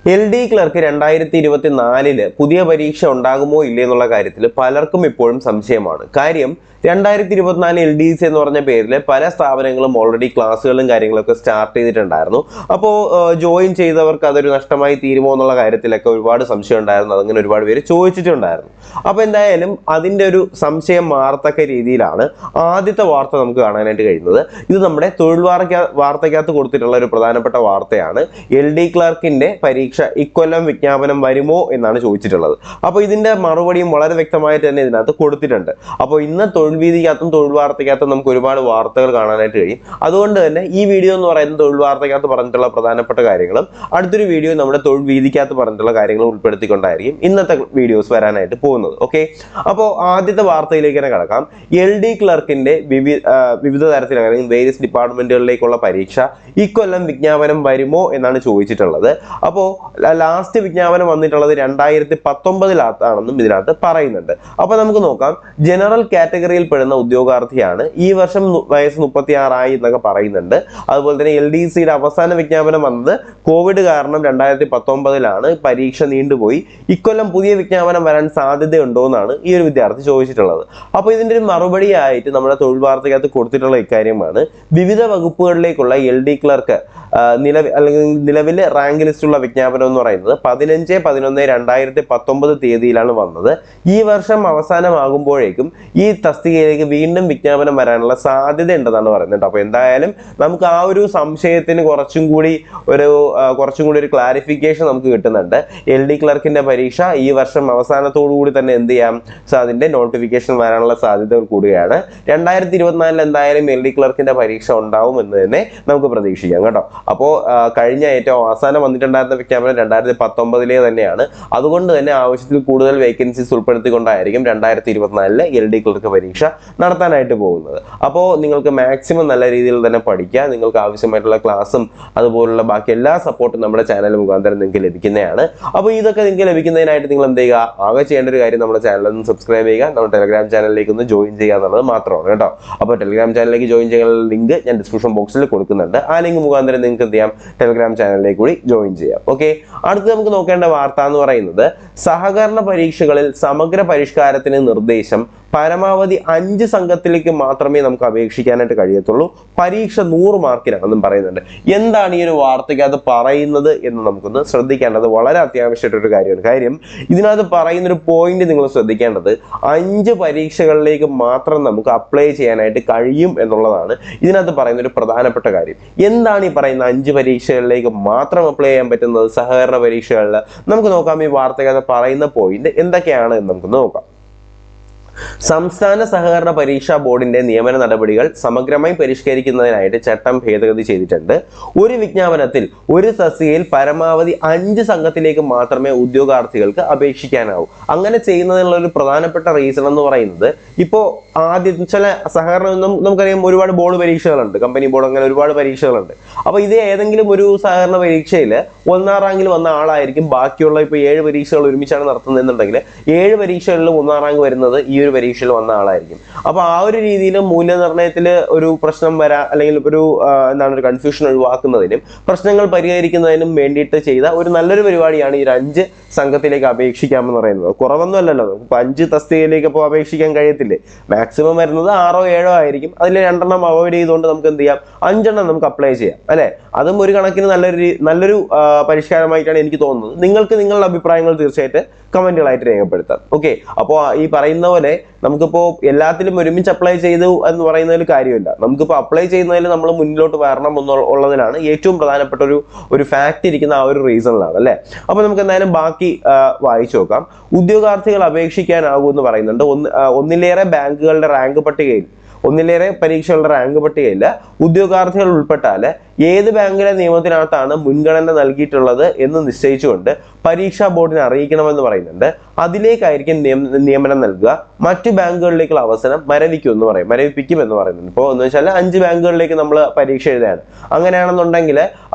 LD clerk 2024 പുതിയ പരീക്ഷ ഉണ്ടാകുമോ ഇല്ലേ എന്നുള്ള കാര്യത്തിൽ പലർക്കും ഇപ്പോഴും സംശയമാണ്. കാര്യം 2024 LDC എന്ന് പറഞ്ഞ പേരിൽ പല സ്ഥാപനങ്ങളും ഓൾറെഡി ക്ലാസ്സുകളും കാര്യങ്ങളൊക്കെ സ്റ്റാർട്ട് ചെയ്തിട്ടുണ്ടായിരുന്നു. അപ്പോൾ ജോയിൻ ചെയ്തവർക്ക് അതൊരു നഷ്ടമായി തീരുമോ എന്നുള്ള കാര്യത്തിലൊക്കെ ഒരുപാട് സംശയം ഉണ്ടായിരുന്നു. അതങ്ങനെ ഒരുപാട് പേര് ചോദിച്ചിട്ടുണ്ടായിരുന്നു. അപ്പോൾ എന്തായാലും അതിൻ്റെ ഒരു സംശയം മാറത്തക്ക രീതിയിലാണ് ആദ്യത്തെ വാർത്ത നമുക്ക് കാണാനായിട്ട് കഴിയുന്നത്. ഇത് നമ്മുടെ തൊഴിൽ വാർത്തയ്ക്കകത്ത് കൊടുത്തിട്ടുള്ള ഒരു പ്രധാനപ്പെട്ട വാർത്തയാണ്. LD ക്ലർക്കിന്റെ പരീക്ഷ ഇക്കൊല്ലം വിജ്ഞാപനം വരുമോ എന്നാണ് ചോദിച്ചിട്ടുള്ളത്. അപ്പോൾ ഇതിന്റെ മറുപടിയും വളരെ വ്യക്തമായിട്ട് തന്നെ ഇതിനകത്ത് കൊടുത്തിട്ടുണ്ട്. അപ്പോൾ ഇന്ന് തൊഴിൽ വീതിക്കകത്തും തൊഴിൽ വാർത്തയ്ക്കകത്തും നമുക്ക് ഒരുപാട് വാർത്തകൾ കാണാനായിട്ട് കഴിയും. അതുകൊണ്ട് തന്നെ ഈ വീഡിയോ എന്ന് പറയുന്നത് തൊഴിൽ വാർത്തയ്ക്കകത്ത് പറഞ്ഞിട്ടുള്ള പ്രധാനപ്പെട്ട കാര്യങ്ങളും അടുത്തൊരു വീഡിയോ നമ്മുടെ തൊഴിൽ വീതിക്കകത്ത് പറഞ്ഞിട്ടുള്ള കാര്യങ്ങളും ഉൾപ്പെടുത്തിക്കൊണ്ടായിരിക്കും ഇന്നത്തെ വീഡിയോസ് വരാനായിട്ട് പോകുന്നത്. ഓക്കെ, അപ്പോൾ ആദ്യത്തെ വാർത്തയിലേക്ക് തന്നെ കടക്കാം. LD ക്ലർക്കിന്റെ വിവിധ തരത്തിലുള്ള അല്ലെങ്കിൽ വേരിയസ് ഡിപ്പാർട്ട്മെന്റുകളിലേക്കുള്ള പരീക്ഷ ഇക്കൊല്ലം വിജ്ഞാപനം വരുമോ എന്നാണ് ചോദിച്ചിട്ടുള്ളത്. അപ്പോൾ ലാസ്റ്റ് വിജ്ഞാപനം വന്നിട്ടുള്ളത് 2019 ഇതിനകത്ത് പറയുന്നുണ്ട്. അപ്പോൾ നമുക്ക് നോക്കാം. ജനറൽ കാറ്റഗറിയിൽ പെടുന്ന ഉദ്യോഗാർത്ഥിയാണ്. ഈ വർഷം വയസ്സ് 36 എന്നൊക്കെ പറയുന്നുണ്ട്. അതുപോലെ തന്നെ LDCയുടെ അവസാന വിജ്ഞാപനം വന്നത് കോവിഡ് കാരണം 2019 പരീക്ഷ നീണ്ടുപോയി. ഇക്കൊല്ലം പുതിയ വിജ്ഞാപനം വരാൻ സാധ്യതയുണ്ടോ എന്നാണ് ഈ ഒരു വിദ്യാർത്ഥി ചോദിച്ചിട്ടുള്ളത്. അപ്പോൾ ഇതിന്റെ ഒരു മറുപടിയായിട്ട് നമ്മുടെ തൊഴിൽ വാർത്തയ്ക്കകത്ത് കൊടുത്തിട്ടുള്ള ഇക്കാര്യമാണ്. വിവിധ വകുപ്പുകളിലേക്കുള്ള LD ക്ലർക്ക് നിലവിലെ റാങ്ക് ലിസ്റ്റുള്ള വിജ്ഞാപനം എന്ന് പറയുന്നത് 15/11/2019 തീയതിയിലാണ് വന്നത്. ഈ വർഷം അവസാനമാകുമ്പോഴേക്കും ഈ തസ്തികയിലേക്ക് വീണ്ടും വിജ്ഞാപനം വരാനുള്ള സാധ്യത ഉണ്ടെന്നാണ് പറയുന്നത്. അപ്പോൾ എന്തായാലും നമുക്ക് ആ ഒരു സംശയത്തിന് കുറച്ചും കൂടി ഒരു ക്ലാരിഫിക്കേഷൻ നമുക്ക് കിട്ടുന്നുണ്ട്. LD ക്ലർക്കിന്റെ പരീക്ഷ ഈ വർഷം അവസാനത്തോടു കൂടി തന്നെ എന്ത് ചെയ്യാം, അതിന്റെ നോട്ടിഫിക്കേഷൻ വരാനുള്ള സാധ്യതകൾ കൂടുകയാണ്. 2024 എന്തായാലും LD ക്ലർക്കിന്റെ പരീക്ഷ ഉണ്ടാവും എന്ന് തന്നെ നമുക്ക് പ്രതീക്ഷിക്കാം കേട്ടോ. അപ്പോൾ കഴിഞ്ഞ ഏറ്റവും അവസാനം വന്നിട്ടുണ്ടായിരുന്ന വിജ്ഞാപനം 2019 തന്നെയാണ്. അതുകൊണ്ട് തന്നെ ആവശ്യത്തിൽ കൂടുതൽ വേക്കൻസീസ് ഉൾപ്പെടുത്തിക്കൊണ്ടായിരിക്കും 2024 LD ക്ലർക്ക് പരീക്ഷ നടത്താനായിട്ട് പോകുന്നത്. അപ്പോൾ നിങ്ങൾക്ക് മാക്സിമം നല്ല രീതിയിൽ തന്നെ പഠിക്കുക. നിങ്ങൾക്ക് ആവശ്യമായിട്ടുള്ള ക്ലാസ്സും അതുപോലുള്ള ബാക്കി എല്ലാ സപ്പോർട്ടും നമ്മുടെ ചാനൽ മുഖാന്തരം നിങ്ങൾക്ക് ലഭിക്കുന്നതാണ്. അപ്പോൾ ഇതൊക്കെ നിങ്ങൾക്ക് ലഭിക്കുന്നതിനായിട്ട് നിങ്ങൾ എന്ത് ചെയ്യുക, ആകെ ചെയ്യേണ്ട ഒരു കാര്യം നമ്മുടെ ചാനലൊന്ന് സബ്സ്ക്രൈബ് ചെയ്യുക, നമ്മുടെ ടെലഗ്രാം ചാനലിലേക്ക് ഒന്ന് ജോയിൻ ചെയ്യുക എന്നുള്ളത് മാത്രമാണ് കേട്ടോ. അപ്പോൾ ടെലഗ്രാം ചാനലിലേക്ക് ജോയിൻ ചെയ്യാനുള്ള ലിങ്ക് ഞാൻ ഡിസ്ക്രിപ്ഷൻ ബോക്സിൽ കൊടുക്കുന്നുണ്ട്. ആ ലിങ്ക് മുഖാന്തരം നിങ്ങൾക്ക് എന്ത് ചെയ്യാം, ടെലഗ്രാം ചാനലിലേക്ക് കൂടി ജോയിൻ ചെയ്യാം. ഓക്കെ, അടുത്ത് നമുക്ക് നോക്കേണ്ട വാർത്ത എന്ന് പറയുന്നത് സഹകരണ പരീക്ഷകളിൽ സമഗ്ര പരിഷ്കാരത്തിന് നിർദ്ദേശം. പരമാവധി 5 സംഘത്തിലേക്ക് മാത്രമേ നമുക്ക് അപേക്ഷിക്കാനായിട്ട് കഴിയത്തുള്ളൂ. പരീക്ഷ 100 മാർക്കിനാണെന്നും പറയുന്നുണ്ട്. എന്താണ് ഈ ഒരു വാർത്തയ്ക്കകത്ത് പറയുന്നത് എന്ന് നമുക്കൊന്ന് ശ്രദ്ധിക്കേണ്ടത് വളരെ അത്യാവശ്യമായിട്ടൊരു കാര്യമാണ്. കാര്യം ഇതിനകത്ത് പറയുന്നൊരു പോയിന്റ് നിങ്ങൾ ശ്രദ്ധിക്കേണ്ടത് 5 പരീക്ഷകളിലേക്ക് മാത്രം നമുക്ക് അപ്ലൈ ചെയ്യാനായിട്ട് കഴിയും എന്നുള്ളതാണ് ഇതിനകത്ത് പറയുന്ന ഒരു പ്രധാനപ്പെട്ട കാര്യം. എന്താണ് ഈ പറയുന്ന 5 പരീക്ഷകളിലേക്ക് മാത്രം അപ്ലൈ ചെയ്യാൻ പറ്റുന്നത് സഹകരണ പരീക്ഷകളിൽ? നമുക്ക് നോക്കാം ഈ വാർത്തയ്ക്കകത്ത് പറയുന്ന പോയിന്റ് എന്തൊക്കെയാണ് എന്ന് നമുക്ക് നോക്കാം. സംസ്ഥാന സഹകരണ പരീക്ഷാ ബോർഡിന്റെ നിയമന നടപടികൾ സമഗ്രമായി പരിഷ്കരിക്കുന്നതിനായിട്ട് ചട്ടം ഭേദഗതി ചെയ്തിട്ടുണ്ട്. ഒരു വിജ്ഞാപനത്തിൽ ഒരു തസ്തികയിൽ പരമാവധി 5 സംഘത്തിലേക്ക് മാത്രമേ ഉദ്യോഗാർത്ഥികൾക്ക് അപേക്ഷിക്കാനാവൂ. അങ്ങനെ ചെയ്യുന്നതിനുള്ള ഒരു പ്രധാനപ്പെട്ട റീസൺ എന്ന് പറയുന്നത്, ഇപ്പോൾ ആദ്യം ചില സഹകരണം നമുക്കറിയാം ഒരുപാട് ബോർഡ് പരീക്ഷകളുണ്ട്, കമ്പനി ബോർഡ്, അങ്ങനെ ഒരുപാട് പരീക്ഷകളുണ്ട്. അപ്പോൾ ഇത് ഏതെങ്കിലും ഒരു സഹകരണ പരീക്ഷയിൽ 1ാം റാങ്കിൽ വന്ന ആളായിരിക്കും ബാക്കിയുള്ള ഇപ്പോൾ 7 പരീക്ഷകൾ ഒരുമിച്ചാണ് നടത്തുന്നതെന്നുണ്ടെങ്കിൽ 7 പരീക്ഷകളിലും 1ാം റാങ്ക് വരുന്നത് ഈ ഒരു പരീക്ഷയിൽ വന്ന ആളായിരിക്കും. അപ്പോൾ ആ ഒരു രീതിയിൽ മൂല്യനിർണ്ണയത്തിൽ ഒരു പ്രശ്നം വരാ അല്ലെങ്കിൽ ഒരു ഒരു കൺഫ്യൂഷൻ ഒഴിവാക്കുന്നതിനും പ്രശ്നങ്ങൾ പരിഹരിക്കുന്നതിനും വേണ്ടിയിട്ട് ചെയ്ത ഒരു നല്ലൊരു പരിപാടിയാണ് ഈ 5 സംഘത്തിലേക്ക് അപേക്ഷിക്കാമെന്ന് പറയുന്നത്. കുറവൊന്നും അല്ലല്ലോ, നമുക്ക് 5 തസ്തികയിലേക്ക് ഇപ്പോൾ അപേക്ഷിക്കാൻ കഴിയത്തില്ലേ? മാക്സിമം വരുന്നത് 6ഓ 7ഓ ആയിരിക്കും. അതിൽ 2 അവോയ്ഡ് ചെയ്തുകൊണ്ട് നമുക്ക് എന്ത് ചെയ്യാം, 5 നമുക്ക് അപ്ലൈ ചെയ്യാം അല്ലെ? അതും ഒരു കണക്കിന് നല്ലൊരു പരിഷ്കാരമായിട്ടാണ് എനിക്ക് തോന്നുന്നത്. നിങ്ങൾക്ക് നിങ്ങളുടെ അഭിപ്രായങ്ങൾ തീർച്ചയായിട്ടും കമന്റുകളായിട്ട് രേഖപ്പെടുത്താം. ഓക്കെ, അപ്പോൾ ഈ പറയുന്ന പോലെ നമുക്കിപ്പോൾ എല്ലാത്തിലും ഒരുമിച്ച് അപ്ലൈ ചെയ്തു എന്ന് പറയുന്നതിൽ കാര്യമില്ല. നമുക്കിപ്പോൾ അപ്ലൈ ചെയ്യുന്നതിൽ നമ്മൾ മുന്നിലോട്ട് വരണം എന്നുള്ളതിനാണ് ഏറ്റവും പ്രധാനപ്പെട്ട ഒരു ഫാക്ട് ഇരിക്കുന്ന ആ ഒരു റീസണിലാണ് അല്ലേ. അപ്പോൾ നമുക്ക് എന്തായാലും ബാക്കി വായിച്ചു നോക്കാം. ഉദ്യോഗാർത്ഥികൾ അപേക്ഷിക്കാനാകുമെന്ന് പറയുന്നുണ്ട്. ഒന്നിലേറെ ബാങ്കുകളുടെ റാങ്ക് പട്ടികയിൽ, ഒന്നിലേറെ പരീക്ഷകളുടെ റാങ്ക് പട്ടികയിൽ ഉദ്യോഗാർത്ഥികൾ ഉൾപ്പെട്ടാൽ ഏത് ബാങ്കിലെ നിയമത്തിനകത്താണ് മുൻഗണന നൽകിയിട്ടുള്ളത് എന്ന് നിശ്ചയിച്ചുകൊണ്ട് പരീക്ഷാ ബോർഡിനെ അറിയിക്കണമെന്ന് പറയുന്നുണ്ട്. അതിലേക്കായിരിക്കും നിയമനം നൽകുക. മറ്റു ബാങ്കുകളിലേക്കുള്ള അവസരം മരവിക്കും എന്ന് പറയും, മരവിപ്പിക്കും എന്ന് പറയുന്നത്. ഇപ്പോൾ എന്ന് വെച്ചാൽ 5 ബാങ്കുകളിലേക്ക് നമ്മൾ പരീക്ഷ എഴുതുകയാണ്. അങ്ങനെയാണെന്നുണ്ടെങ്കിൽ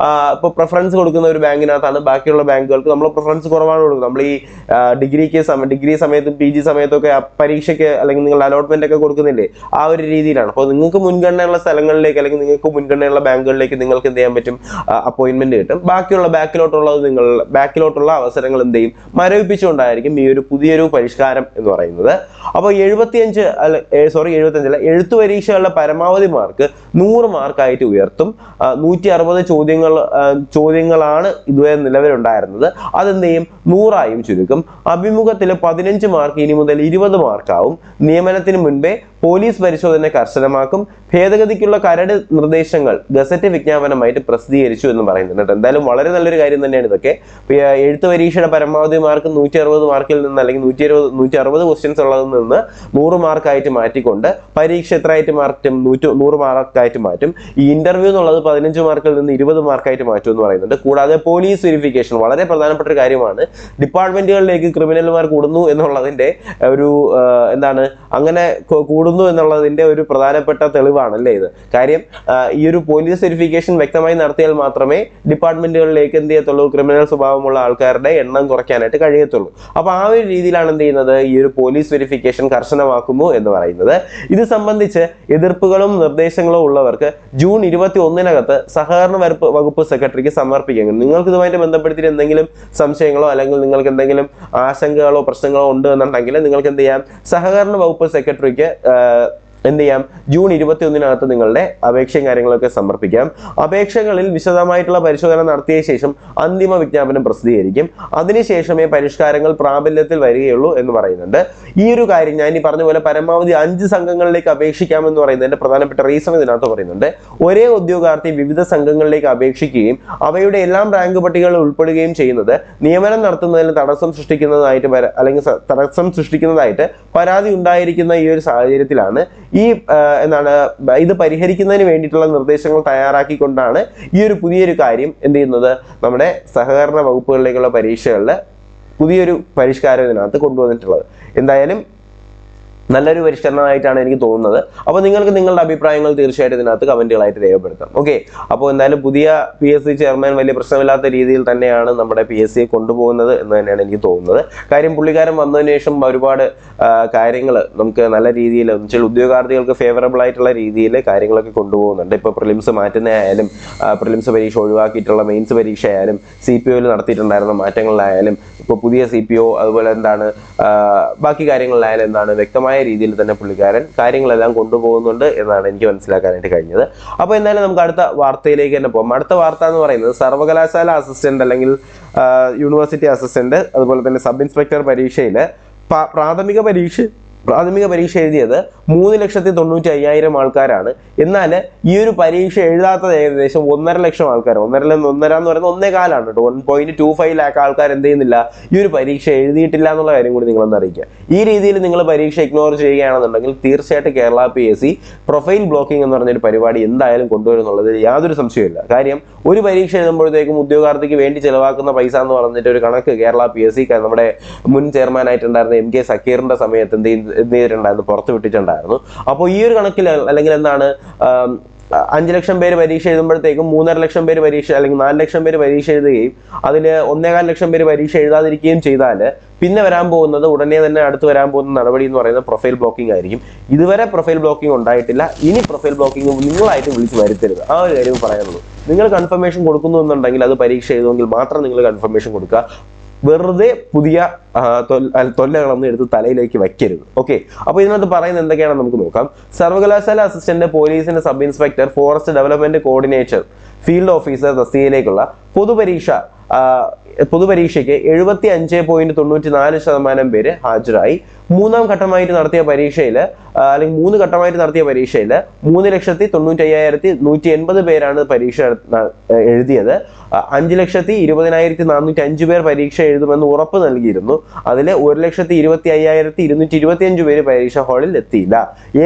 ഇപ്പോൾ പ്രിഫറൻസ് കൊടുക്കുന്ന ഒരു ബാങ്കിനകത്താണ് ബാക്കിയുള്ള ബാങ്കുകൾക്ക് നമ്മൾ പ്രിഫറൻസ് കുറവാണ് കൊടുക്കുന്നത്. നമ്മൾ ഈ ഡിഗ്രി സമയത്തും PG സമയത്തും ഒക്കെ പരീക്ഷയ്ക്ക് അല്ലെങ്കിൽ നിങ്ങൾ അലോട്ട്മെന്റ് ഒക്കെ കൊടുക്കുന്നില്ലേ, ആ ഒരു രീതിയിലാണ്. അപ്പോൾ നിങ്ങൾക്ക് മുൻഗണനയുള്ള സ്ഥലങ്ങളിലേക്ക് അല്ലെങ്കിൽ നിങ്ങൾക്ക് മുൻഗണനയുള്ള ബാങ്കുകളിലേക്ക് നിങ്ങൾക്ക് എന്ത് ചെയ്യാൻ പറ്റും, അപ്പോയിന്റ്മെന്റ് കിട്ടും. ബാക്കിലോട്ടുള്ള അവസരങ്ങൾ എന്ത് ചെയ്യും, മരവിപ്പിച്ചുകൊണ്ടായിരിക്കും ഈ ഒരു പുതിയൊരു പരിഷ്കാരം എന്ന് പറയുന്നത്. അപ്പോൾ 75 അല്ല, എഴുത്തു പരീക്ഷകളുടെ പരമാവധി മാർക്ക് 100 മാർക്കായിട്ട് ഉയർത്തും. 160 ചോദ്യങ്ങളാണ് ഇതുവരെ നിലവിലുണ്ടായിരുന്നത്. അതെന്ത് ചെയ്യും, 100ആയും ചുരുക്കും. അഭിമുഖത്തിൽ 15 മാർക്ക് ഇനി മുതൽ 20 മാർക്കാവും. നിയമനത്തിന് മുൻപേ പോലീസ് പരിശോധന കർശനമാക്കും. ഭേദഗതിക്കുള്ള കരട് നിർദ്ദേശങ്ങൾ ഗസറ്റ് വിജ്ഞാപനമായിട്ട് പ്രസിദ്ധീകരിച്ചു എന്ന് പറയുന്നുണ്ട്. എന്തായാലും വളരെ നല്ലൊരു കാര്യം തന്നെയാണ് ഇതൊക്കെ. എഴുത്ത് പരീക്ഷയുടെ പരമാവധി മാർക്ക് 160 മാർക്കിൽ നിന്ന് അല്ലെങ്കിൽ 160 ക്വസ്റ്റ്യൻസ് ഉള്ളതിൽ നിന്ന് 100 മാർക്കായിട്ട് മാറ്റിക്കൊണ്ട് പരീക്ഷ എത്രയായിട്ട് മാറ്റും, 100 മാർക്കായിട്ട് മാറ്റും. ഈ ഇന്റർവ്യൂ എന്നുള്ളത് 15 മാർക്കിൽ നിന്ന് 20 മാർക്കായിട്ട് മാറ്റും എന്ന് പറയുന്നുണ്ട്. കൂടാതെ പോലീസ് വെരിഫിക്കേഷൻ വളരെ പ്രധാനപ്പെട്ട ഒരു കാര്യമാണ്. ഡിപ്പാർട്ട്മെന്റുകളിലേക്ക് ക്രിമിനൽമാർ കൂടുന്നു എന്നുള്ളതിന്റെ ഒരു അങ്ങനെ കൂടുന്നു എന്നുള്ളതിന്റെ ഒരു പ്രധാനപ്പെട്ട തെളിവാണല്ലേ ഇത്. കാര്യം ഈ ഒരു പോലീസ് വെരിഫിക്കേഷൻ വ്യക്തമായി നടത്തിയാൽ മാത്രമേ ഡിപ്പാർട്ട്മെന്റുകളിലേക്ക് എന്ത് ചെയ്യത്തുള്ളൂ, ക്രിമിനൽ സ്വഭാവമുള്ള ആൾക്കാരുടെ എണ്ണം കുറയ്ക്കാനായിട്ട് കഴിയത്തുള്ളൂ. അപ്പൊ ആ ഒരു രീതിയിലാണ് എന്ത് ചെയ്യുന്നത്, ഈ ഒരു പോലീസ് വെരിഫിക്കേഷൻ കർശനമാക്കുന്നു എന്ന് പറയുന്നത്. ഇത് സംബന്ധിച്ച് എതിർപ്പുകളും നിർദ്ദേശങ്ങളും ഉള്ളവർക്ക് ജൂൺ 21-നകത്ത് സഹകരണ വകുപ്പ് സെക്രട്ടറിക്ക് സമർപ്പിക്കാം. നിങ്ങൾക്ക് ഇതുമായിട്ട് ബന്ധപ്പെടുത്തി എന്തെങ്കിലും സംശയങ്ങളോ അല്ലെങ്കിൽ നിങ്ങൾക്ക് എന്തെങ്കിലും ആശങ്കകളോ പ്രശ്നങ്ങളോ ഉണ്ട് എന്നുണ്ടെങ്കിൽ നിങ്ങൾക്ക് എന്ത് ചെയ്യാം, സഹകരണ വകുപ്പ് സെക്രട്ടറിക്ക് എന്ത് ചെയ്യാം, ജൂൺ 21-നകത്ത് നിങ്ങളുടെ അപേക്ഷയും കാര്യങ്ങളൊക്കെ സമർപ്പിക്കാം. അപേക്ഷകളിൽ വിശദമായിട്ടുള്ള പരിശോധന നടത്തിയ ശേഷം അന്തിമ വിജ്ഞാപനം പ്രസിദ്ധീകരിക്കും. അതിനുശേഷമേ പരിഷ്കാരങ്ങൾ പ്രാബല്യത്തിൽ വരികയുള്ളൂ എന്ന് പറയുന്നുണ്ട്. ഈ ഒരു കാര്യം ഞാൻ ഈ പറഞ്ഞ പോലെ പരമാവധി 5 സംഘങ്ങളിലേക്ക് അപേക്ഷിക്കാമെന്ന് പറയുന്നതിന്റെ പ്രധാനപ്പെട്ട റീസൺ ഇതിനകത്ത് പറയുന്നുണ്ട്. ഒരേ ഉദ്യോഗാർത്ഥി വിവിധ സംഘങ്ങളിലേക്ക് അപേക്ഷിക്കുകയും അവയുടെ എല്ലാം റാങ്ക് പട്ടികകളിൽ ഉൾപ്പെടുകയും ചെയ്യുന്നത് നിയമനം നടത്തുന്നതിന് തടസ്സം സൃഷ്ടിക്കുന്നതായിട്ട് പരാതി ഉണ്ടായിരിക്കുന്ന ഈ ഒരു സാഹചര്യത്തിലാണ് ഇത് പരിഹരിക്കുന്നതിന് വേണ്ടിയിട്ടുള്ള നിർദ്ദേശങ്ങൾ തയ്യാറാക്കിക്കൊണ്ടാണ് ഈ ഒരു പുതിയൊരു കാര്യം എന്ത് ചെയ്യുന്നത്, നമ്മുടെ സഹകരണ വകുപ്പുകളിലേക്കുള്ള പരീക്ഷകളിൽ പുതിയൊരു പരിഷ്കാരം ഇതിനകത്ത് കൊണ്ടുവന്നിട്ടുള്ളത്. എന്തായാലും നല്ലൊരു പരിഷ്കരണമായിട്ടാണ് എനിക്ക് തോന്നുന്നത്. അപ്പോൾ നിങ്ങൾക്ക് നിങ്ങളുടെ അഭിപ്രായങ്ങൾ തീർച്ചയായിട്ടും ഇതിനകത്ത് കമന്റുകളായിട്ട് രേഖപ്പെടുത്താം. ഓക്കെ, അപ്പോൾ എന്തായാലും പുതിയ PSC ചെയർമാൻ വലിയ പ്രശ്നമില്ലാത്ത രീതിയിൽ തന്നെയാണ് നമ്മുടെ PSC കൊണ്ടുപോകുന്നത് എന്ന് തന്നെയാണ് എനിക്ക് തോന്നുന്നത്. കാര്യം പുള്ളിക്കാരൻ വന്നതിന് ശേഷം ഒരുപാട് കാര്യങ്ങൾ നമുക്ക് നല്ല രീതിയിൽ ഉദ്യോഗാർത്ഥികൾക്ക് ഫേവറബിൾ ആയിട്ടുള്ള രീതിയിൽ കാര്യങ്ങളൊക്കെ കൊണ്ടുപോകുന്നുണ്ട്. ഇപ്പോൾ പ്രിലിംസ് മാറ്റുന്നതായാലും പ്രിലിംസ് പരീക്ഷ ഒഴിവാക്കിയിട്ടുള്ള മെയിൻസ് പരീക്ഷ ആയാലും CPOയിൽ നടത്തിയിട്ടുണ്ടായിരുന്ന മാറ്റങ്ങളിലായാലും ഇപ്പോൾ പുതിയ CPO അതുപോലെ ബാക്കി കാര്യങ്ങളിലായാലും വ്യക്തമായ രീതിയിൽ തന്നെ പുള്ളിക്കാരൻ കാര്യങ്ങളെല്ലാം കൊണ്ടുപോകുന്നുണ്ട് എന്നാണ് എനിക്ക് മനസ്സിലാക്കാനായിട്ട് കഴിഞ്ഞത്. അപ്പോൾ എന്തായാലും നമുക്ക് അടുത്ത വാർത്തയിലേക്ക് തന്നെ പോകാം. അടുത്ത വാർത്ത എന്ന് പറയുന്നത് സർവകലാശാല അസിസ്റ്റന്റ് അല്ലെങ്കിൽ യൂണിവേഴ്സിറ്റി അസിസ്റ്റന്റ് അതുപോലെ തന്നെ സബ് ഇൻസ്പെക്ടർ പരീക്ഷയിൽ പ്രാഥമിക പരീക്ഷ എഴുതിയത് 3,95,000 ആൾക്കാരാണ്. എന്നാൽ ഈ ഒരു പരീക്ഷ എഴുതാത്തത് ഏകദേശം 1.5 ലക്ഷം ആൾക്കാർ. 1.5 എന്ന് പറയുന്നത് 1.25 കേട്ടോ. 1.25 ലാഖ് ആൾക്കാർ എന്ത് ചെയ്യുന്നില്ല, ഈ ഒരു പരീക്ഷ എഴുതിയിട്ടില്ല എന്നുള്ള കാര്യം കൂടി നിങ്ങളൊന്ന് അറിയിക്കുക. ഈ രീതിയിൽ നിങ്ങൾ പരീക്ഷ ഇഗ്നോർ ചെയ്യുകയാണെന്നുണ്ടെങ്കിൽ തീർച്ചയായിട്ടും കേരള PSC പ്രൊഫൈൽ ബ്ലോക്കിംഗ് എന്ന് പറഞ്ഞൊരു പരിപാടി എന്തായാലും കൊണ്ടുവരുന്നുള്ളത് യാതൊരു സംശയമില്ല. കാര്യം ഒരു പരീക്ഷ എഴുതുമ്പോഴത്തേക്കും ഉദ്യോഗാർത്ഥിക്ക് വേണ്ടി ചെലവാക്കുന്ന പൈസ എന്ന് പറഞ്ഞിട്ട് ഒരു കണക്ക് കേരള PSC നമ്മുടെ മുൻ ചെയർമാനായിട്ടുണ്ടായിരുന്ന MK സക്കീറിന്റെ സമയത്ത് എന്ത് ചെയ്തിട്ടുണ്ടായിരുന്നു, പുറത്തു വിട്ടിട്ടുണ്ടായിരുന്നു. അപ്പോൾ ഈ ഒരു കണക്കിൽ അല്ലെങ്കിൽ 5 ലക്ഷം പേര് പരീക്ഷ എഴുതുമ്പോഴത്തേക്കും 3.5 ലക്ഷം പേര് പരീക്ഷ അല്ലെങ്കിൽ 4 ലക്ഷം പേര് പരീക്ഷ എഴുതുകയും അതിൽ 1.25 ലക്ഷം പേര് പരീക്ഷ എഴുതാതിരിക്കുകയും ചെയ്താൽ പിന്നെ ഉടനെ തന്നെ അടുത്ത് വരാൻ പോകുന്ന നടപടി എന്ന് പറയുന്നത് പ്രൊഫൈൽ ബ്ലോക്കിംഗ് ആയിരിക്കും. ഇതുവരെ പ്രൊഫൈൽ ബ്ലോക്കിംഗ് ഉണ്ടായിട്ടില്ല. ഇനി പ്രൊഫൈൽ ബ്ലോക്കിംഗ് നിങ്ങളായിട്ട് വിളിച്ച് വരുത്തരുത്. ആ ഒരു കാര്യം പറയാനുള്ളൂ. നിങ്ങൾ കൺഫർമേഷൻ കൊടുക്കുന്നു എന്നുണ്ടെങ്കിൽ അത് പരീക്ഷ എഴുതുമെങ്കിൽ മാത്രം നിങ്ങൾ കൺഫർമേഷൻ കൊടുക്കുക. വെറുതെ പുതിയ തൊല്ലകളൊന്നും എടുത്ത് തലയിലേക്ക് വയ്ക്കരുത്. ഓക്കെ, അപ്പോൾ ഇതിനകത്ത് പറയുന്നത് എന്തൊക്കെയാണെന്ന് നമുക്ക് നോക്കാം. സർവകലാശാല അസിസ്റ്റന്റ്, പോലീസിന്റെ sub inspector, forest development coordinator, field officer തസ്തികയിലേക്കുള്ള പൊതുപരീക്ഷയ്ക്ക് 75.94% പേര് ഹാജരായി. 3 ഘട്ടമായിട്ട് നടത്തിയ പരീക്ഷയിൽ 3,95,180 പേരാണ് പരീക്ഷ എഴുതിയത്. 5,20,405 പേർ പരീക്ഷ എഴുതുമെന്ന് ഉറപ്പ് നൽകിയിരുന്നു. അതിൽ 1,25,225 പേര് പരീക്ഷാ ഹാളിൽ എത്തിയില്ല.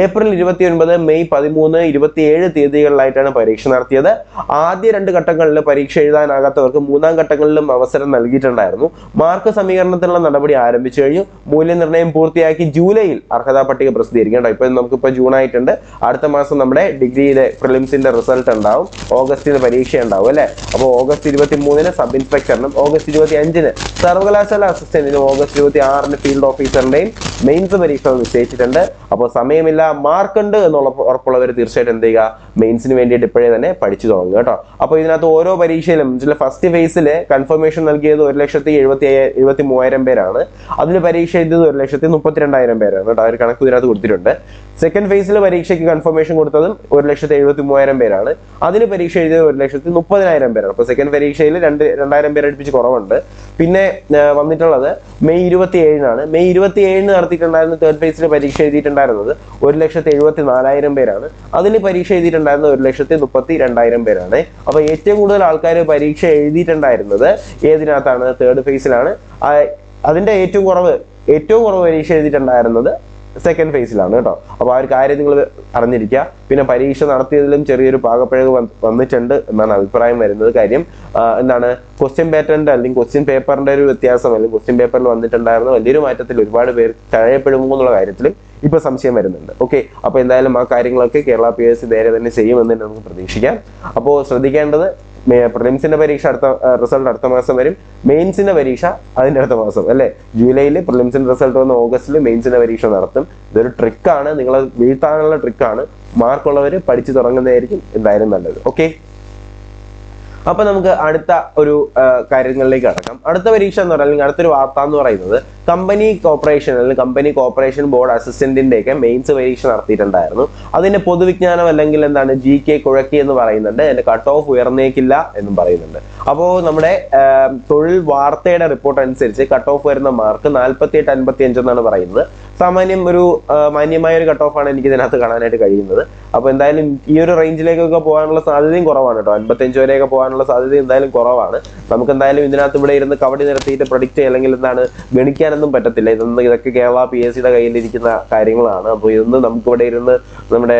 ഏപ്രിൽ 29, മെയ് 13, 27 തീയതികളിലായിട്ടാണ് പരീക്ഷ നടത്തിയത്. ആദ്യ 2 ഘട്ടങ്ങളിൽ പരീക്ഷ എഴുതാനാകാത്തവർക്ക് 3-ാം ഘട്ട ഘട്ടങ്ങളിലും അവസരം നൽകിയിട്ടുണ്ടായിരുന്നു. മാർക്ക് സമീകരണത്തിനുള്ള നടപടി ആരംഭിച്ചു കഴിഞ്ഞു. മൂല്യനിർണ്ണയം പൂർത്തിയാക്കി ജൂലൈയിൽ അർഹതാ പട്ടിക പ്രസിദ്ധീകരിക്കണം. ഇപ്പൊ നമുക്കിപ്പോൾ ജൂൺ ആയിട്ടുണ്ട്. അടുത്ത മാസം നമ്മുടെ ഡിഗ്രിയിലെ പ്രിലിംസിന്റെ റിസൾട്ട് ഉണ്ടാവും. ഓഗസ്റ്റിൽ പരീക്ഷ ഉണ്ടാവും അല്ലെ. അപ്പോൾ ഓഗസ്റ്റ് 23-ന് സബ് ഇൻസ്പെക്ടറിനും ഓഗസ്റ്റ് 25-ന് സർവകലാശാല അസിസ്റ്റന്റിനും ഓഗസ്റ്റ് 26-ന് ഫീൽഡ് ഓഫീസറിന്റെയും മെയിൻസ് പരീക്ഷ നിശ്ചയിച്ചിട്ടുണ്ട്. അപ്പോൾ സമയമില്ല, മാർക്ക് ഉണ്ട് എന്നുള്ള ഉറപ്പുള്ളവർ തീർച്ചയായിട്ടും എന്ത് ചെയ്യുക, മെയിൻസിന് വേണ്ടിയിട്ട് ഇപ്പോഴേ തന്നെ പഠിച്ചു തുടങ്ങുക കേട്ടോ. അപ്പോൾ ഇതിനകത്ത് ഓരോ പരീക്ഷയിലും ഫസ്റ്റ് ഫേസിൽ കൺഫർമേഷൻ നൽകിയത് 1,73,000 പേരാണ്. അതിൽ പരീക്ഷ എഴുതിയത് 1,32,000 പേരാണ് കേട്ടോ. ഒരു കണക്ക് ഇതിനകത്ത് കൊടുത്തിട്ടുണ്ട്. സെക്കൻഡ് ഫേസിൽ പരീക്ഷയ്ക്ക് കൺഫർമേഷൻ കൊടുത്തതും 1,73,000 പേരാണ്. അതിന് പരീക്ഷ എഴുതിയത് 1,30,000 പേരാണ്. അപ്പോൾ സെക്കൻഡ് പരീക്ഷയിൽ 2,000 പേര് അടുപ്പിച്ച് കുറവുണ്ട്. പിന്നെ വന്നിട്ടുള്ളത് മെയ് 27-നാണ്. മെയ് 27-ന് നടത്തിയിട്ടുണ്ടായിരുന്ന തേർഡ് ഫേസിൽ പരീക്ഷ എഴുതിയിട്ടുണ്ടായിരുന്നത് 1,74,000 പേരാണ്. അതിൽ പരീക്ഷ എഴുതിയിട്ടുണ്ടായിരുന്നത് 1,32,000 പേരാണ്. അപ്പൊ ഏറ്റവും കൂടുതൽ ആൾക്കാർ പരീക്ഷ എഴുതിയിട്ടുണ്ടായിരുന്നത് ഏതിനകത്താണ്? തേർഡ് ഫേസിലാണ്. അതിന്റെ ഏറ്റവും കുറവ് പരീക്ഷ എഴുതിയിട്ടുണ്ടായിരുന്നത് സെക്കൻഡ് ഫേസിലാണ് കേട്ടോ. അപ്പോൾ ആ ഒരു കാര്യം നിങ്ങൾ അറിഞ്ഞിരിക്കുക. പിന്നെ പരീക്ഷ നടത്തിയതിലും ചെറിയൊരു പാകപ്പിഴവ് വന്നിട്ടുണ്ട് എന്നാണ് അഭിപ്രായം വരുന്നത്. കാര്യം എന്താണ്, ക്വസ്റ്റ്യൻ പാറ്റേണിന്റെ അല്ലെങ്കിൽ ക്വസ്റ്റ്യൻ പേപ്പറിന്റെ ഒരു വ്യത്യാസം, അല്ലെങ്കിൽ ക്വസ്റ്റ്യൻ പേപ്പറിൽ വന്നിട്ടുണ്ടായിരുന്ന വലിയൊരു മാറ്റത്തിൽ ഒരുപാട് പേർ തഴയപ്പെടുമോ എന്നുള്ള കാര്യത്തിലും ഇപ്പൊ സംശയം വരുന്നുണ്ട്. ഓക്കെ, അപ്പൊ എന്തായാലും ആ കാര്യങ്ങളൊക്കെ കേരള PSC നേരെ തന്നെ ചെയ്യുമെന്ന് നമുക്ക് പ്രതീക്ഷിക്കാം. അപ്പോൾ ശ്രദ്ധിക്കേണ്ടത്, പ്രിലിംസിന്റെ പരീക്ഷ റിസൾട്ട് അടുത്ത മാസം വരും. മെയിൻസിന്റെ പരീക്ഷ അതിന്റെ അടുത്ത മാസം അല്ലെ. ജൂലൈയിൽ പ്രിലിംസിന്റെ റിസൾട്ട് വന്ന് ഓഗസ്റ്റിൽ മെയിൻസിന്റെ പരീക്ഷ നടത്തും. ഇതൊരു ട്രിക്കാണ്, നിങ്ങളെ വീഴ്ത്താനുള്ള ട്രിക്കാണ്. മാർക്കുള്ളവർ പഠിച്ചു തുടങ്ങുന്നതായിരിക്കും എന്തായാലും നല്ലത്. ഓക്കെ, അപ്പൊ നമുക്ക് അടുത്ത ഒരു കാര്യങ്ങളിലേക്ക് കടക്കാം. അടുത്ത പരീക്ഷ എന്ന് പറയുന്നത്, അല്ലെങ്കിൽ അടുത്തൊരു വാർത്ത എന്ന് പറയുന്നത്, കമ്പനി കോർപ്പറേഷൻ അല്ലെങ്കിൽ കമ്പനി കോർപ്പറേഷൻ ബോർഡ് അസിസ്റ്റന്റിന്റെ ഒക്കെ മെയിൻസ് പരീക്ഷ നടത്തിയിട്ടുണ്ടായിരുന്നു. അതിന്റെ പൊതുവിജ്ഞാനം അല്ലെങ്കിൽ എന്താണ് GK കുഴക്കി എന്ന് പറയുന്നുണ്ട്. അതിന്റെ കട്ട് ഓഫ് ഉയർന്നേക്കില്ല എന്നും പറയുന്നുണ്ട്. അപ്പോൾ നമ്മുടെ തൊഴിൽ വാർത്തയുടെ റിപ്പോർട്ട് അനുസരിച്ച് കട്ട് ഓഫ് വരുന്ന മാർക്ക് 48-55 എന്നാണ് പറയുന്നത്. സാമാന്യം ഒരു മാന്യമായ ഒരു കട്ട് ഓഫ് ആണ് എനിക്ക് ഇതിനകത്ത് കാണാനായിട്ട് കഴിയുന്നത്. അപ്പൊ എന്തായാലും ഈ ഒരു റേഞ്ചിലേക്കൊക്കെ പോകാനുള്ള സാധ്യതയും കുറവാണ് കേട്ടോ. 55 വരെയൊക്കെ പോകാനുള്ള സാധ്യത എന്തായാലും കുറവാണ്. നമുക്ക് എന്തായാലും ഇതിനകത്ത് ഇവിടെ ഇരുന്ന് കബഡി നിരത്തിയിട്ട് പ്രൊഡിക്റ്റ് അല്ലെങ്കിൽ എന്താണ് ഗണിക്കാനൊന്നും പറ്റത്തില്ല. ഇതൊക്കെ കേരള PSCയുടെ കയ്യിലിരിക്കുന്ന കാര്യങ്ങളാണ്. അപ്പോൾ ഇതൊന്നും നമുക്ക് ഇവിടെ ഇരുന്ന് നമ്മുടെ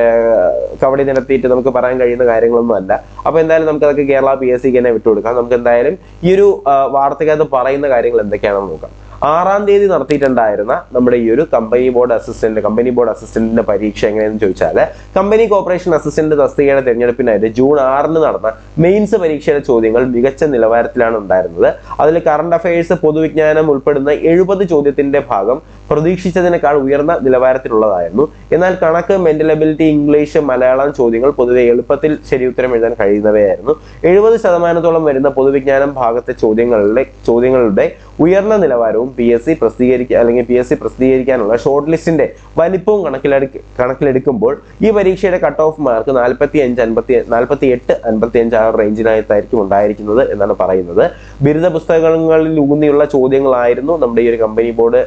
കബഡി നിരത്തിയിട്ട് നമുക്ക് പറയാൻ കഴിയുന്ന കാര്യങ്ങളൊന്നും അല്ല. അപ്പൊ എന്തായാലും നമുക്ക് അതൊക്കെ കേരള PSCക്ക് തന്നെ വിട്ടുകൊടുക്കാം. നമുക്ക് എന്തായാലും ഈ ഒരു വാർത്തക്കകത്ത് പറയുന്ന കാര്യങ്ങൾ എന്തൊക്കെയാണെന്ന് നോക്കാം. 6-ാം തീയതി നടത്തിയിട്ടുണ്ടായിരുന്ന നമ്മുടെ ഈ ഒരു കമ്പനി ബോർഡ് അസിസ്റ്റന്റിന്റെ പരീക്ഷ എങ്ങനെയെന്ന് ചോദിച്ചാൽ, കമ്പനി കോർപ്പറേഷൻ അസിസ്റ്റന്റ് തസ്തികയുടെ തെരഞ്ഞെടുപ്പിനായിട്ട് ജൂൺ 6-ന് നടന്ന മെയിൻസ് പരീക്ഷയുടെ ചോദ്യങ്ങൾ മികച്ച നിലവാരത്തിലാണ് ഉണ്ടായിരുന്നത്. അതിൽ കറണ്ട് അഫയേഴ്സ്, പൊതുവിജ്ഞാനം ഉൾപ്പെടുന്ന 70 ചോദ്യത്തിന്റെ ഭാഗം പ്രതീക്ഷിച്ചതിനേക്കാൾ ഉയർന്ന നിലവാരത്തിലുള്ളതായിരുന്നു. എന്നാൽ കണക്ക്, മെന്റൽ എബിലിറ്റി, ഇംഗ്ലീഷ്, മലയാളം ചോദ്യങ്ങൾ പൊതുവെ എളുപ്പത്തിൽ ശരിയുത്തരം എഴുതാൻ കഴിയുന്നവയായിരുന്നു. 70% വരുന്ന പൊതുവിജ്ഞാനം ഭാഗത്തെ ചോദ്യങ്ങളുടെ ഉയർന്ന നിലവാരവും PSC പ്രസിദ്ധീകരിക്കാനുള്ള ഷോർട്ട് ലിസ്റ്റിന്റെ വലിപ്പവും കണക്കിലെടുക്കുമ്പോൾ ഈ പരീക്ഷയുടെ കട്ട് ഓഫ് മാർക്ക് 48-55 ആ റേഞ്ചിനകത്തായിരിക്കും ഉണ്ടായിരിക്കുന്നത് എന്നാണ് പറയുന്നത്. ബിരുദ പുസ്തകങ്ങളിൽ ഊന്നിയുള്ള ചോദ്യങ്ങളായിരുന്നു നമ്മുടെ ഈ ഒരു കമ്പനി ബോർഡ്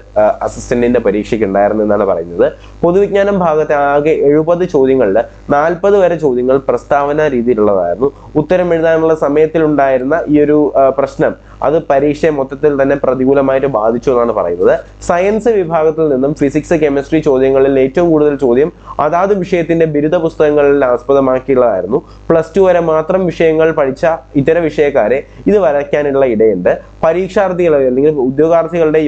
അസിസ്റ്റന്റിന്റെ പരീക്ഷയ്ക്ക് ഉണ്ടായിരുന്നു എന്നാണ് പറയുന്നത്. പൊതുവിജ്ഞാനം ഭാഗത്തെ ആകെ 70 ചോദ്യങ്ങളിൽ 40 വരെ ചോദ്യങ്ങൾ പ്രസ്താവന രീതിയിലുള്ളതായിരുന്നു. ഉത്തരം എഴുതാനുള്ള സമയത്തിലുണ്ടായിരുന്ന ഈ ഒരു പ്രശ്നം അത് പരീക്ഷയെ മൊത്തത്തിൽ തന്നെ പ്രതികൂലമായിട്ട് ബാധിച്ചു എന്നാണ് പറയുന്നത്. സയൻസ് വിഭാഗത്തിൽ നിന്നും ഫിസിക്സ്, കെമിസ്ട്രി ചോദ്യങ്ങളിൽ ഏറ്റവും കൂടുതൽ ചോദ്യം അതാത് വിഷയത്തിന്റെ ബിരുദ പുസ്തകങ്ങളിൽ ആസ്പദമാക്കിയുള്ളതായിരുന്നു. +2 വരെ മാത്രം വിഷയങ്ങൾ പഠിച്ച ഇതര വിഷയക്കാരെ ഇത് വരയ്ക്കാനുള്ള ഇടയുണ്ട്. പരീക്ഷാർത്ഥികളെ അല്ലെങ്കിൽ ഉദ്യോഗാർത്ഥികളുടെ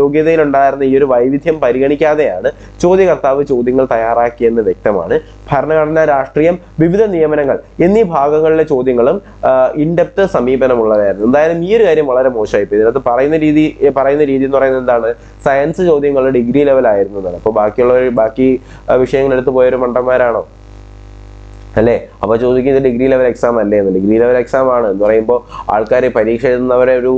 യോഗ്യതയിലുണ്ടായിരുന്ന ഈ ഒരു വൈവിധ്യം പരിഗണിക്കാതെയാണ് ചോദ്യകർത്താവ് ചോദ്യങ്ങൾ തയ്യാറാക്കിയെന്ന് വ്യക്തമാണ്. ഭരണഘടന, രാഷ്ട്രീയം, വിവിധ നിയമനങ്ങൾ എന്നീ ഭാഗങ്ങളിലെ ചോദ്യങ്ങളും ഇൻഡെപ്ത് സമീപനമുള്ളതായിരുന്നു. എന്തായാലും ഈ ഒരു കാര്യം വളരെ മോശമായി. ഇതിനകത്ത് പറയുന്ന രീതി എന്ന് പറയുന്നത് എന്താണ്, സയൻസ് ചോദ്യങ്ങൾ ഡിഗ്രി ലെവലായിരുന്നു എന്നാണ്. അപ്പോൾ ബാക്കി വിഷയങ്ങൾ എടുത്ത് പോയൊരു മണ്ടന്മാരാണോ അല്ലേ? അപ്പൊ ചോദിക്കുന്നത് ഡിഗ്രി ലെവൽ എക്സാം അല്ലേ എന്ന്. ഡിഗ്രി ലെവൽ എക്സാം ആണ് എന്ന് പറയുമ്പോൾ ആൾക്കാർ പരീക്ഷ എഴുതുന്നവരെ ഒരു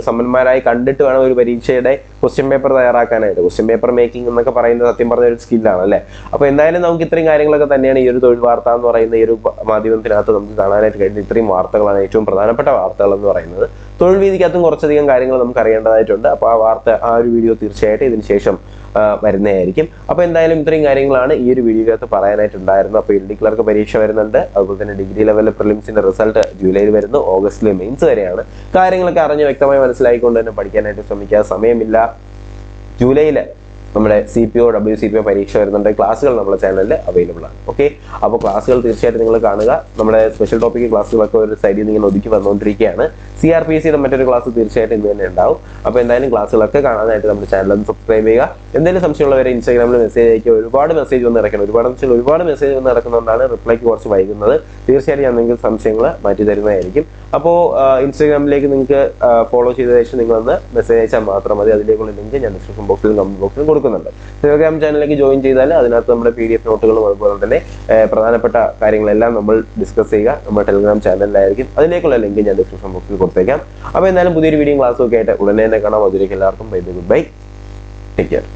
സമ്പന്നന്മാരായി കണ്ടിട്ട് വേണം ഒരു പരീക്ഷയുടെ ക്വസ്റ്റ്യൻ പേപ്പർ തയ്യാറാക്കാനായിട്ട്. ക്വസ്റ്റ്യൻ പേപ്പർ മേക്കിംഗ് എന്നൊക്കെ പറയുന്നത് സത്യം പറഞ്ഞ ഒരു സ്കില്ലാണ് അല്ലേ. അപ്പൊ എന്തായാലും നമുക്ക് ഇത്രയും കാര്യങ്ങളൊക്കെ തന്നെയാണ് ഈ ഒരു തൊഴിൽ വാർത്ത എന്ന് പറയുന്ന ഈ ഒരു മാധ്യമത്തിനകത്ത് നമുക്ക് കാണാനായിട്ട് കഴിയുന്ന ഇത്രയും വാർത്തകളാണ് ഏറ്റവും പ്രധാനപ്പെട്ട വാർത്തകൾ എന്ന് പറയുന്നത്. തൊഴിൽ വീതിക്കകത്തും കുറച്ചധികം കാര്യങ്ങൾ നമുക്ക് അറിയേണ്ടതായിട്ടുണ്ട്. അപ്പോൾ ആ ഒരു വീഡിയോ തീർച്ചയായിട്ടും ഇതിന് ശേഷം വരുന്നതായിരിക്കും. അപ്പോൾ എന്തായാലും ഇത്രയും കാര്യങ്ങളാണ് ഈ ഒരു വീഡിയോക്കകത്ത് പറയാനായിട്ടുണ്ടായിരുന്നത്. അപ്പോൾ LD ക്ലർക്ക് പരീക്ഷ വരുന്നുണ്ട്. അതുപോലെ തന്നെ ഡിഗ്രി ലെവൽ പ്രിലിംസിന്റെ റിസൾട്ട് ജൂലൈയിൽ വരുന്നു. ഓഗസ്റ്റിലെ മെയിൻസ് വരെയാണ്. കാര്യങ്ങളൊക്കെ അറിഞ്ഞ് വ്യക്തമായി മനസ്സിലാക്കിക്കൊണ്ട് തന്നെ പഠിക്കാനായിട്ട് ശ്രമിക്കുക. സമയമില്ല. ജൂലൈയിൽ നമ്മുടെ CPO WCPO പരീക്ഷ വരുന്നുണ്ട്. ക്ലാസ്സുകൾ നമ്മുടെ ചാനലിൽ അവൈലബിൾ ആണ്. ഓക്കെ, അപ്പോൾ ക്ലാസ്സുകൾ തീർച്ചയായിട്ടും നിങ്ങൾ കാണുക. നമ്മുടെ സ്പെഷ്യൽ ടോപ്പിക് ക്ലാസ്സുകളൊക്കെ ഒരു സൈഡിൽ നിന്ന് ഇങ്ങനെ ഒതുക്കി വന്നുകൊണ്ടിരിക്കുകയാണ്. CRPCയുടെ മറ്റൊരു ക്ലാസ് തീർച്ചയായിട്ടും ഇന്ന് തന്നെ ഉണ്ടാവും. അപ്പോൾ എന്തായാലും ക്ലാസ്സുകളൊക്കെ കാണാനായിട്ട് നമ്മുടെ ചാനൽ ഒന്ന് സബ്സ്ക്രൈബ് ചെയ്യുക. എന്തെങ്കിലും സംശയമുള്ളവരെ ഇൻസ്റ്റാഗ്രാമിൽ മെസ്സേജ് അയക്കുക. ഒരുപാട് മെസ്സേജ് വന്ന് നടക്കണം, ഒരുപാട് മെസ്സേജ് വന്ന് നടക്കുന്നതുകൊണ്ടാണ് റിപ്ലൈക്ക് കുറച്ച് വൈകുന്നത്. തീർച്ചയായിട്ടും ഞാൻ നിങ്ങൾക്ക് സംശയങ്ങൾ മാറ്റി തരുന്നതായിരിക്കും. അപ്പോൾ ഇൻസ്റ്റാഗ്രാമിലേക്ക് നിങ്ങൾക്ക് ഫോളോ ചെയ്ത ശേഷം നിങ്ങളൊന്ന് മെസ്സേജ് അയച്ചാൽ മാത്രം മതി. അതിലേക്കുള്ള ലിങ്ക് ഞാൻ ഡിസ്ക്രിപ്ഷൻ ബോക്സിലും കമന്റ് ബോക്സിലും കൊടുക്കുന്നുണ്ട്. ടെലിഗ്രാം ചാനലിലേക്ക് ജോയിൻ ചെയ്താൽ അതിനകത്ത് നമ്മുടെ PDF നോട്ടുകളും അതുപോലെ തന്നെ പ്രധാനപ്പെട്ട കാര്യങ്ങളെല്ലാം നമ്മൾ ഡിസ്കസ് ചെയ്യുക നമ്മുടെ ടെലിഗ്രാം ചാനലിലായിരിക്കും. അതിലേക്കുള്ള ലിങ്ക് ഞാൻ ഡിസ്ക്രിപ്ഷൻ ബോക്സിൽ കൊടുത്തേക്കാം. അപ്പോൾ എന്തായാലും പുതിയൊരു വീഡിയോ ക്ലാസ്സൊക്കെ ആയിട്ട് ഉടനെ തന്നെ കാണാം. അതിലേക്ക് എല്ലാവർക്കും bye bye, good bye, take care.